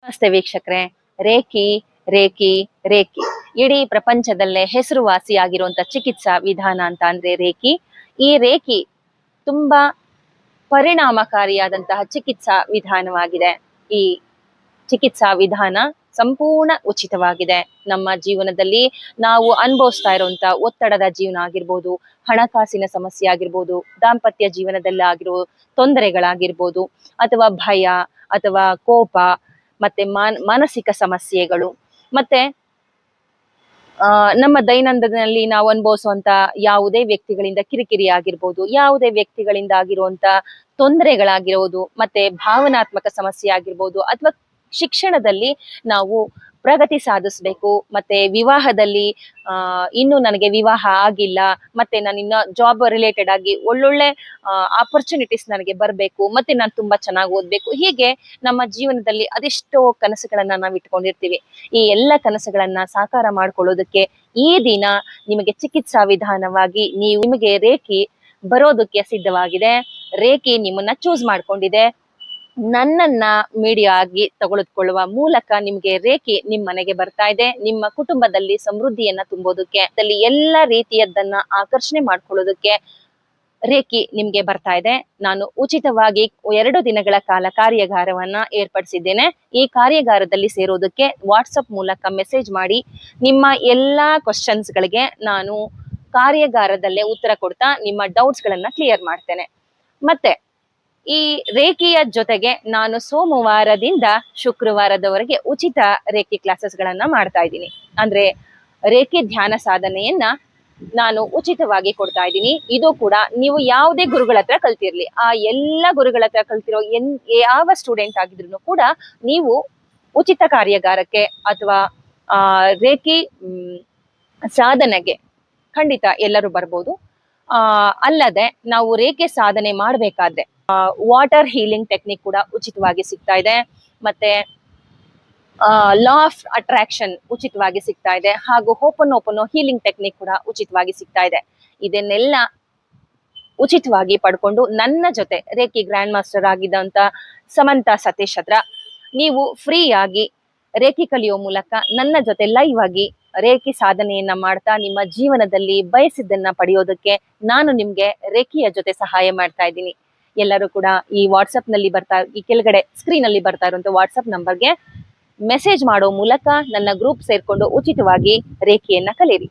ನಮಸ್ತೆ ವೀಕ್ಷಕರೇ. Reiki reiki reiki ಇಡೀ ಪ್ರಪಂಚದಲ್ಲೇ ಹೆಸರುವಾಸಿಯಾಗಿರುವಂತ ಚಿಕಿತ್ಸಾ ವಿಧಾನ ಅಂತ ಅಂದ್ರೆ ರೇಖಿ. ಈ ರೇಖಿ ತುಂಬಾ ಪರಿಣಾಮಕಾರಿಯಾದಂತಹ ಚಿಕಿತ್ಸಾ ವಿಧಾನವಾಗಿದೆ. ಈ ಚಿಕಿತ್ಸಾ ವಿಧಾನ ಸಂಪೂರ್ಣ ಉಚಿತವಾಗಿದೆ. ನಮ್ಮ ಜೀವನದಲ್ಲಿ ನಾವು ಅನುಭವಿಸ್ತಾ ಇರುವಂತ ಒತ್ತಡದ ಜೀವನ ಆಗಿರ್ಬೋದು, ಹಣಕಾಸಿನ ಸಮಸ್ಯೆ ಆಗಿರ್ಬೋದು, ದಾಂಪತ್ಯ ಜೀವನದಲ್ಲಿ ಆಗಿರೋ ತೊಂದರೆಗಳಾಗಿರ್ಬೋದು, ಅಥವಾ ಭಯ ಅಥವಾ ಕೋಪ, ಮತ್ತೆ ಮಾನಸಿಕ ಸಮಸ್ಯೆಗಳು, ಮತ್ತೆ ನಮ್ಮ ದೈನಂದಿನಲ್ಲಿ ನಾವು ಅನುಭವಿಸುವಂತ ಯಾವುದೇ ವ್ಯಕ್ತಿಗಳಿಂದ ಕಿರಿಕಿರಿ ಆಗಿರ್ಬೋದು, ಯಾವುದೇ ವ್ಯಕ್ತಿಗಳಿಂದ ಆಗಿರುವಂತ ತೊಂದರೆಗಳಾಗಿರೋದು, ಮತ್ತೆ ಭಾವನಾತ್ಮಕ ಸಮಸ್ಯೆ ಆಗಿರ್ಬೋದು, ಅಥವಾ ಶಿಕ್ಷಣದಲ್ಲಿ ನಾವು ಪ್ರಗತಿ ಸಾಧಿಸ್ಬೇಕು, ಮತ್ತೆ ವಿವಾಹದಲ್ಲಿ ಇನ್ನು ನನಗೆ ವಿವಾಹ ಆಗಿಲ್ಲ, ಮತ್ತೆ ನಾನು ಇನ್ನ ಜಾಬ್ ರಿಲೇಟೆಡ್ ಆಗಿ ಒಳ್ಳೊಳ್ಳೆ ಆಪರ್ಚುನಿಟೀಸ್ ನನಗೆ ಬರಬೇಕು, ಮತ್ತೆ ನಾನು ತುಂಬಾ ಚೆನ್ನಾಗಿ ಓದ್ಬೇಕು. ಹೀಗೆ ನಮ್ಮ ಜೀವನದಲ್ಲಿ ಅದೆಷ್ಟೋ ಕನಸುಗಳನ್ನ ನಾವು ಇಟ್ಕೊಂಡಿರ್ತೀವಿ. ಈ ಎಲ್ಲ ಕನಸುಗಳನ್ನ ಸಾಕಾರ ಮಾಡ್ಕೊಳ್ಳೋದಕ್ಕೆ ಈ ದಿನ ನಿಮಗೆ ಚಿಕಿತ್ಸಾ ವಿಧಾನವಾಗಿ ನಿಮಗೆ ರೇಖಿ ಬರೋದಕ್ಕೆ ಸಿದ್ಧವಾಗಿದೆ. ರೇಖಿ ನಿಮ್ಮನ್ನ ಚೂಸ್ ಮಾಡ್ಕೊಂಡಿದೆ. ನನ್ನನ್ನ ಮೀಡಿಯಾ ಆಗಿ ತೆಗೆದುಕೊಳ್ಳುವ ಮೂಲಕ ನಿಮ್ಗೆ ರೇಖಿ ನಿಮ್ ಮನೆಗೆ ಬರ್ತಾ ಇದೆ. ನಿಮ್ಮ ಕುಟುಂಬದಲ್ಲಿ ಸಮೃದ್ಧಿಯನ್ನ ತುಂಬೋದಕ್ಕೆ, ಅಲ್ಲಿ ಎಲ್ಲ ರೀತಿಯದನ್ನ ಆಕರ್ಷಣೆ ಮಾಡ್ಕೊಳ್ಳೋದಕ್ಕೆ ರೇಖಿ ನಿಮ್ಗೆ ಬರ್ತಾ ಇದೆ. ನಾನು ಉಚಿತವಾಗಿ 2 ದಿನಗಳ ಕಾಲ ಕಾರ್ಯಾಗಾರವನ್ನ ಏರ್ಪಡಿಸಿದ್ದೇನೆ. ಈ ಕಾರ್ಯಾಗಾರದಲ್ಲಿ ಸೇರೋದಕ್ಕೆ ವಾಟ್ಸಪ್ ಮೂಲಕ ಮೆಸೇಜ್ ಮಾಡಿ ನಿಮ್ಮ ಎಲ್ಲಾ ಕ್ವಶನ್ಸ್ ಗಳಿಗೆ ನಾನು ಕಾರ್ಯಾಗಾರದಲ್ಲೇ ಉತ್ತರ ಕೊಡ್ತಾ ನಿಮ್ಮ ಡೌಟ್ಸ್ ಗಳನ್ನ ಕ್ಲಿಯರ್ ಮಾಡ್ತೇನೆ. ಮತ್ತೆ ಈ ರೇಖಿಯ ಜೊತೆಗೆ ನಾನು ಸೋಮವಾರದಿಂದ ಶುಕ್ರವಾರದವರೆಗೆ ಉಚಿತ ರೇಖಿ ಕ್ಲಾಸಸ್ ಗಳನ್ನ ಮಾಡ್ತಾ ಇದ್ದೀನಿ. ಅಂದ್ರೆ ರೇಖಿ ಧ್ಯಾನ ಸಾಧನೆಯನ್ನ ನಾನು ಉಚಿತವಾಗಿ ಕೊಡ್ತಾ ಇದ್ದೀನಿ. ಇದು ಕೂಡ ನೀವು ಯಾವುದೇ ಗುರುಗಳ ಹತ್ರ ಕಲ್ತಿರ್ಲಿ, ಆ ಎಲ್ಲ ಗುರುಗಳ ಹತ್ರ ಕಲ್ತಿರೋ ಯಾವ ಸ್ಟೂಡೆಂಟ್ ಆಗಿದ್ರು ಕೂಡ ನೀವು ಉಚಿತ ಕಾರ್ಯಾಗಾರಕ್ಕೆ ಅಥವಾ ರೇಖಿ ಸಾಧನೆಗೆ ಖಂಡಿತ ಎಲ್ಲರೂ ಬರ್ಬೋದು. ಅಲ್ಲದೆ ನಾವು ರೇಖೆ ಸಾಧನೆ ಮಾಡ್ಬೇಕಾದ್ರೆ ವಾಟರ್ ಹೀಲಿಂಗ್ ಟೆಕ್ನಿಕ್ ಕೂಡ ಉಚಿತವಾಗಿ ಸಿಗ್ತಾ ಇದೆ. ಮತ್ತೆ ಲಾ ಆಫ್ ಅಟ್ರಾಕ್ಷನ್ ಉಚಿತವಾಗಿ ಸಿಗ್ತಾ ಇದೆ. ಹಾಗೂ ಓಪನ್ ಹೀಲಿಂಗ್ ಟೆಕ್ನಿಕ್ ಕೂಡ ಉಚಿತವಾಗಿ ಸಿಗ್ತಾ ಇದೆ. ಇದನ್ನೆಲ್ಲ ಉಚಿತವಾಗಿ ಪಡ್ಕೊಂಡು ನನ್ನ ಜೊತೆ ರೇಖಿ ಗ್ರ್ಯಾಂಡ್ ಮಾಸ್ಟರ್ ಆಗಿದ್ದಂತ ಸಮಂತ ಸತೀಶ್ ಹತ್ರ ನೀವು ಫ್ರೀ ಆಗಿ ರೇಖಿ ಕಲಿಯೋ ಮೂಲಕ ನನ್ನ ಜೊತೆ ಲೈವ್ ಆಗಿ ರೇಖಿ ಸಾಧನೆಯನ್ನ ಮಾಡ್ತಾ ನಿಮ್ಮ ಜೀವನದಲ್ಲಿ ಬಯಸಿದ್ದನ್ನ ಪಡೆಯೋದಕ್ಕೆ ನಾನು ನಿಮ್ಗೆ ರೇಖಿಯ ಜೊತೆ ಸಹಾಯ ಮಾಡ್ತಾ ಇದ್ದೀನಿ. ಎಲ್ಲರೂ ಕೂಡ ಈ ವಾಟ್ಸಪ್ ನಲ್ಲಿ ಈ ಕೆಳಗಡೆ ಸ್ಕ್ರೀನ್ ಅಲ್ಲಿ ಬರ್ತಾ ಇರುವಂತ ವಾಟ್ಸಪ್ ನಂಬರ್ಗೆ ಮೆಸೇಜ್ ಮಾಡೋ ಮೂಲಕ ನನ್ನ ಗ್ರೂಪ್ ಸೇರ್ಕೊಂಡು ಉಚಿತವಾಗಿ ರೇಖಿಯನ್ನ ಕಲಿಯಿರಿ.